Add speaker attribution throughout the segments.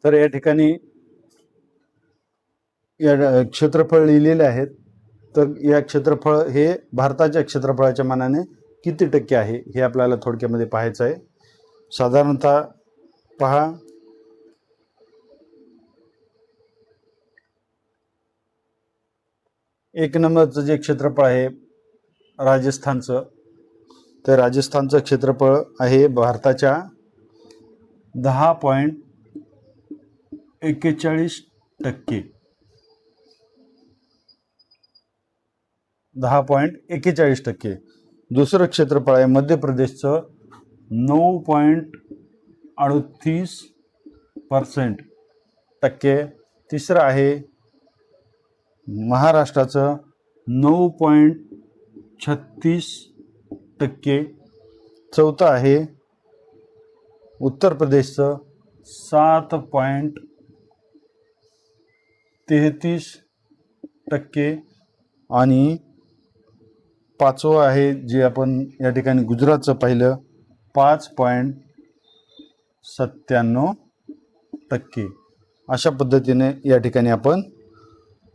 Speaker 1: तर या ठिकाणी या क्षेत्रफळ लिहिलेले आहेत. तर या क्षेत्रफळ हे भारताच्या क्षेत्रफळाच्या मानाने किती टक्के आहे हे आपल्याला थोडक्यामध्ये पाहायचं आहे. साधारणतः पहा, एक नंबरचं जे क्षेत्रफळ आहे राजस्थानचं, तर राजस्थानचं क्षेत्रफळ आहे भारताच्या 10.41%. 10.41%. दुसरं क्षेत्रफळ आहे मध्य प्रदेशचं 9.38%. तिसरं आहे महाराष्ट्राचं 9.36%. चौथं आहे उत्तर प्रदेशचं 7.33%. आणि पाचवं आहे जे आपण या ठिकाणी गुजरातचं पाहिलं 5.97%. अशा पद्धतीने या ठिकाणी आपण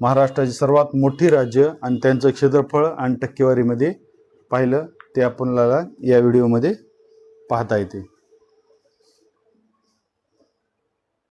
Speaker 1: महाराष्ट्राची सर्वात मोठी राज्य आणि त्यांचं क्षेत्रफळ आणि टक्केवारीमध्ये पाहिलं. ते आपल्याला या व्हिडिओमध्ये पाहता येते.